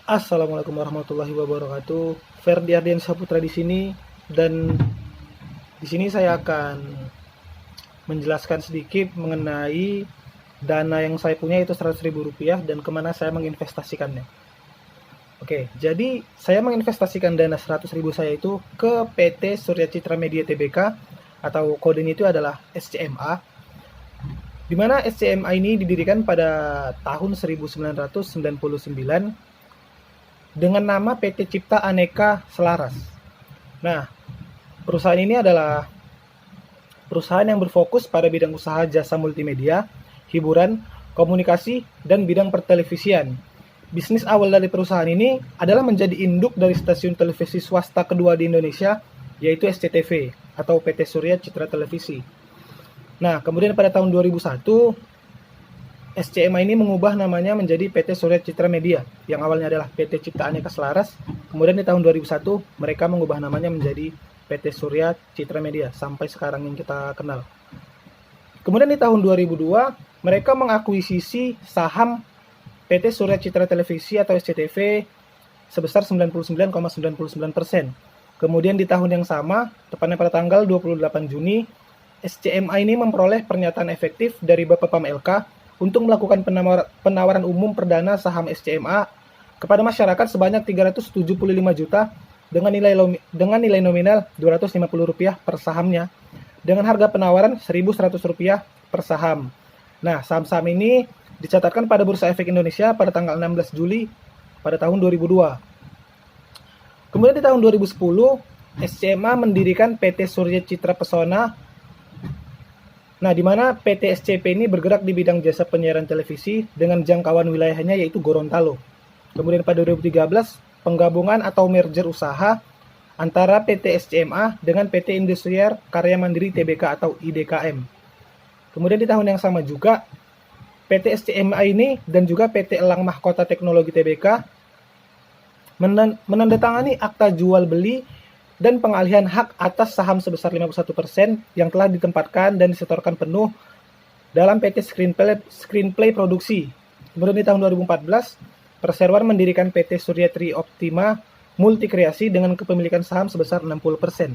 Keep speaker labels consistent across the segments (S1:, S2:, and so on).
S1: Assalamualaikum warahmatullahi wabarakatuh. Ferdi Ardian Saputra di sini, dan di sini saya akan menjelaskan sedikit mengenai dana yang saya punya, yaitu Rp100.000, dan kemana saya menginvestasikannya. Oke, jadi saya menginvestasikan dana Rp100.000 saya itu ke PT Surya Citra Media Tbk, atau kodenya itu adalah SCMA, di mana SCMA ini didirikan pada tahun 1999 dengan nama PT Cipta Aneka Selaras. Nah, perusahaan ini adalah perusahaan yang berfokus pada bidang usaha jasa multimedia, hiburan, komunikasi, dan bidang pertelevisian. Bisnis awal dari perusahaan ini adalah menjadi induk dari stasiun televisi swasta kedua di Indonesia, yaitu SCTV atau PT Surya Citra Televisi. Nah, kemudian pada tahun 2001, SCMA ini mengubah namanya menjadi PT Surya Citra Media, yang awalnya adalah PT Cipta Aneka Selaras. Kemudian di tahun 2001 mereka mengubah namanya menjadi PT Surya Citra Media sampai sekarang yang kita kenal. Kemudian di tahun 2002 mereka mengakuisisi saham PT Surya Citra Televisi atau SCTV sebesar 99,99%. Kemudian di tahun yang sama, tepatnya pada tanggal 28 Juni, SCMA ini memperoleh pernyataan efektif dari Bapak PAM-LK untuk melakukan penawaran umum perdana saham SCMA kepada masyarakat sebanyak 375 juta dengan nilai nominal Rp250 per sahamnya, dengan harga penawaran Rp1.100 per saham. Nah, saham-saham ini dicatatkan pada Bursa Efek Indonesia pada tanggal 16 Juli pada tahun 2002. Kemudian di tahun 2010, SCMA mendirikan PT Surya Citra Pesona. Nah, di mana PT SCP ini bergerak di bidang jasa penyiaran televisi dengan jangkauan wilayahnya yaitu Gorontalo. Kemudian pada 2013, penggabungan atau merger usaha antara PT SCMA dengan PT Industriar Karya Mandiri Tbk atau IDKM. Kemudian di tahun yang sama juga, PT SCMA ini dan juga PT Elang Mahkota Teknologi Tbk menandatangani akta jual beli dan pengalihan hak atas saham sebesar 51% yang telah ditempatkan dan disetorkan penuh dalam PT Screenplay Produksi. Kemudian di tahun 2014, Perseroan mendirikan PT Surya Tri Optima Multikreasi dengan kepemilikan saham sebesar 60%.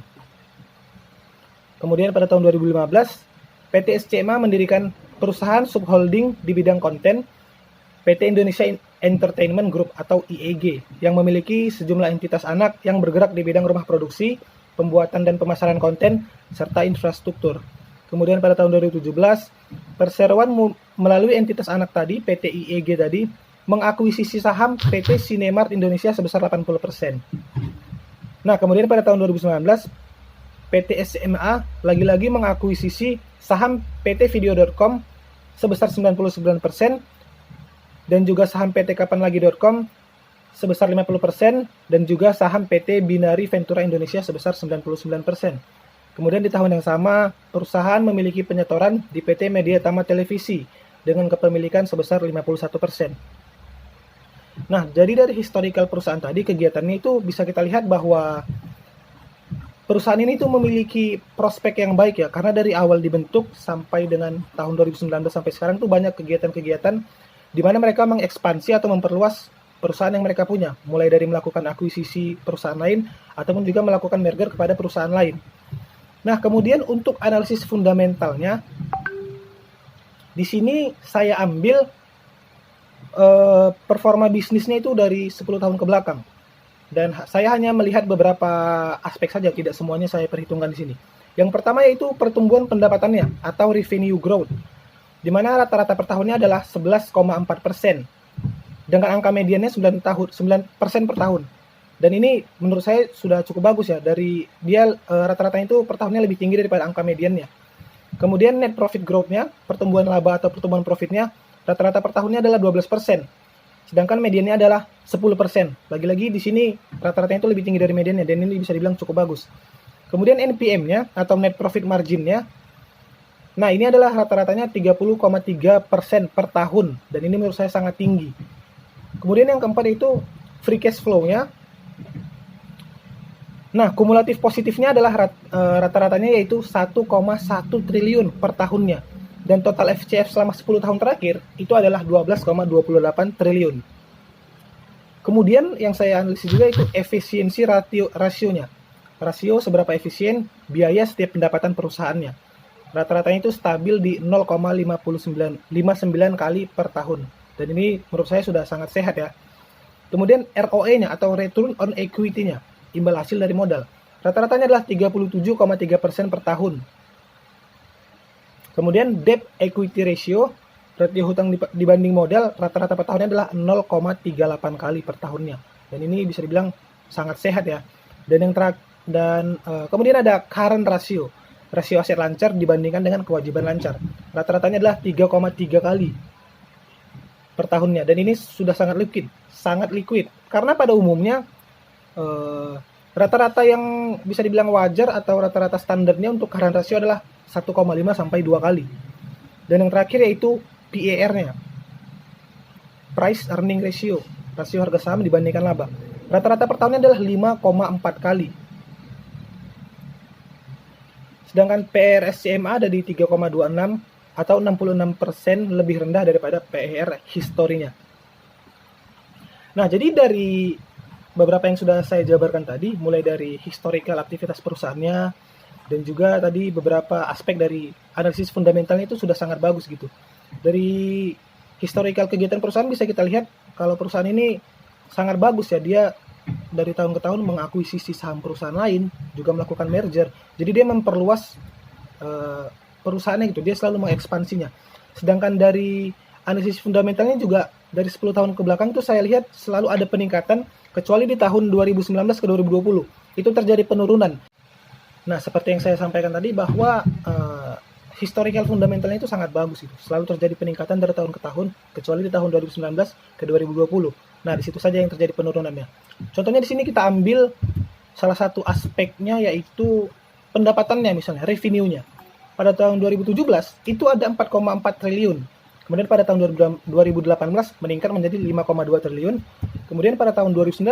S1: Kemudian pada tahun 2015, PT SCMA mendirikan perusahaan subholding di bidang konten, PT Indonesia Entertainment Group atau IEG, yang memiliki sejumlah entitas anak yang bergerak di bidang rumah produksi, pembuatan dan pemasaran konten, serta infrastruktur. Kemudian pada tahun 2017, Perseroan melalui entitas anak tadi, PT IEG tadi, mengakuisisi saham PT Cinemark Indonesia sebesar 80%. Nah, kemudian pada tahun 2019, PT SCMA lagi-lagi mengakuisisi saham PT Video.com sebesar 99%, dan juga saham PT Kapanlagi.com sebesar 50%, dan juga saham PT Binari Ventura Indonesia sebesar 99%. Kemudian di tahun yang sama, perusahaan memiliki penyetoran di PT Media Tama Televisi dengan kepemilikan sebesar 51%. Nah, jadi dari historical perusahaan tadi, kegiatannya itu bisa kita lihat bahwa perusahaan ini tuh memiliki prospek yang baik ya, karena dari awal dibentuk sampai dengan tahun 2019 sampai sekarang tuh banyak kegiatan-kegiatan di mana mereka mengekspansi atau memperluas perusahaan yang mereka punya, mulai dari melakukan akuisisi perusahaan lain ataupun juga melakukan merger kepada perusahaan lain. Nah, kemudian untuk analisis fundamentalnya, di sini saya ambil performa bisnisnya itu dari 10 tahun ke belakang. Dan saya hanya melihat beberapa aspek saja, tidak semuanya saya perhitungkan di sini. Yang pertama yaitu pertumbuhan pendapatannya atau revenue growth, di mana rata-rata per tahunnya adalah 11,4%, dengan angka mediannya 9% per tahun. Dan ini menurut saya sudah cukup bagus ya, dari dia rata-ratanya itu per tahunnya lebih tinggi daripada angka mediannya. Kemudian net profit growth-nya, pertumbuhan laba atau pertumbuhan profitnya, rata-rata per tahunnya adalah 12%, sedangkan mediannya adalah 10%. Lagi-lagi di sini rata-ratanya itu lebih tinggi dari mediannya, dan ini bisa dibilang cukup bagus. Kemudian NPM-nya atau net profit margin-nya, nah ini adalah rata-ratanya 30,3% per tahun, dan ini menurut saya sangat tinggi. Kemudian yang keempat itu free cash flow-nya. Nah, kumulatif positifnya adalah rata-ratanya yaitu 1,1 triliun per tahunnya. Dan total FCF selama 10 tahun terakhir itu adalah 12,28 triliun. Kemudian yang saya analisis juga itu efisiensi rasionya. Rasio seberapa efisien biaya setiap pendapatan perusahaannya. Rata-ratanya itu stabil di 0,59 kali per tahun. Dan ini menurut saya sudah sangat sehat ya. Kemudian ROE-nya atau Return on Equity-nya, imbal hasil dari modal. Rata-ratanya adalah 37,3% per tahun. Kemudian Debt Equity Ratio, rasio hutang dibanding modal, rata-rata per tahunnya adalah 0,38 kali per tahunnya. Dan ini bisa dibilang sangat sehat ya. Kemudian ada Current Ratio, rasio aset lancar dibandingkan dengan kewajiban lancar. Rata-ratanya adalah 3,3 kali per tahunnya. Dan ini sudah sangat liquid. Karena pada umumnya rata-rata yang bisa dibilang wajar atau rata-rata standarnya untuk current ratio adalah 1,5 sampai 2 kali. Dan yang terakhir yaitu PER-nya, Price Earning Ratio, rasio harga saham dibandingkan laba. Rata-rata per tahunnya adalah 5,4 kali. Sedangkan PER-SCMA ada di 3,26 atau 66% lebih rendah daripada PER historinya. Nah, jadi dari beberapa yang sudah saya jabarkan tadi, mulai dari historical aktivitas perusahaannya, dan juga tadi beberapa aspek dari analisis fundamentalnya itu sudah sangat bagus gitu. Dari historical kegiatan perusahaan bisa kita lihat kalau perusahaan ini sangat bagus ya, dia dari tahun ke tahun mengakuisisi saham perusahaan lain, juga melakukan merger. Jadi dia memperluas perusahaannya gitu, dia selalu mengekspansinya. Sedangkan dari analisis fundamentalnya juga dari 10 tahun ke belakang itu saya lihat selalu ada peningkatan, kecuali di tahun 2019 ke 2020 itu terjadi penurunan. Nah, seperti yang saya sampaikan tadi bahwa historical fundamentalnya itu sangat bagus itu, selalu terjadi peningkatan dari tahun ke tahun, kecuali di tahun 2019 ke 2020. Nah, di situ saja yang terjadi penurunannya. Contohnya di sini kita ambil salah satu aspeknya yaitu pendapatannya, misalnya revenue-nya. Pada tahun 2017 itu ada 4,4 triliun. Kemudian pada tahun 2018 meningkat menjadi 5,2 triliun. Kemudian pada tahun 2019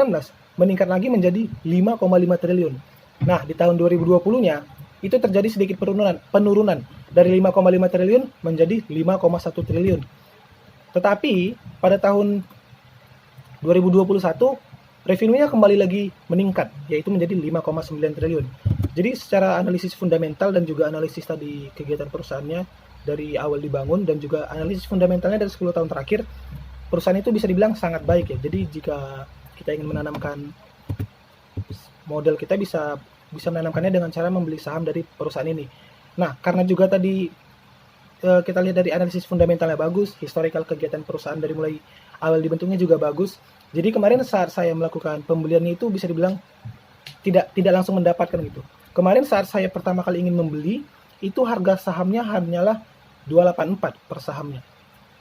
S1: meningkat lagi menjadi 5,5 triliun. Nah, di tahun 2020-nya itu terjadi sedikit penurunan dari 5,5 triliun menjadi 5,1 triliun. Tetapi pada tahun 2021 revenue-nya kembali lagi meningkat, yaitu menjadi 5,9 triliun. Jadi secara analisis fundamental dan juga analisis tadi kegiatan perusahaannya dari awal dibangun dan juga analisis fundamentalnya dari 10 tahun terakhir, perusahaan itu bisa dibilang sangat baik ya. Jadi jika kita ingin menanamkan modal, kita bisa menanamkannya dengan cara membeli saham dari perusahaan ini. Nah, karena juga tadi kita lihat dari analisis fundamentalnya bagus, historical kegiatan perusahaan dari mulai awal dibentuknya juga bagus. Jadi kemarin saat saya melakukan pembelian itu bisa dibilang tidak langsung mendapatkan gitu. Kemarin saat saya pertama kali ingin membeli, itu harga sahamnya hanyalah 284 per sahamnya.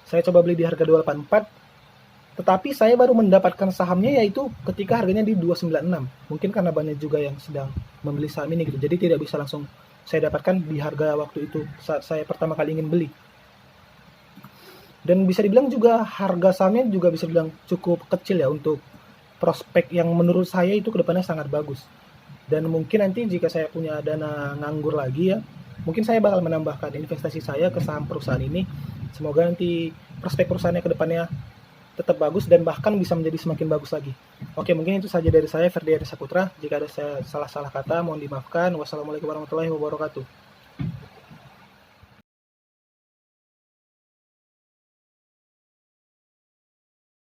S1: Saya coba beli di harga 284, tetapi saya baru mendapatkan sahamnya yaitu ketika harganya di 296. Mungkin karena banyak juga yang sedang membeli saham ini gitu. Jadi tidak bisa langsung saya dapatkan di harga waktu itu saat saya pertama kali ingin beli. Dan bisa dibilang juga harga sahamnya juga bisa dibilang cukup kecil ya untuk prospek yang menurut saya itu kedepannya sangat bagus. Dan mungkin nanti jika saya punya dana nganggur lagi ya, mungkin saya bakal menambahkan investasi saya ke saham perusahaan ini. Semoga nanti prospek perusahaannya kedepannya tetap bagus dan bahkan bisa menjadi semakin bagus lagi. Oke, mungkin itu saja dari saya, Ferdian Saputra. Jika ada saya salah-salah kata, mohon dimaafkan. Wassalamualaikum warahmatullahi wabarakatuh.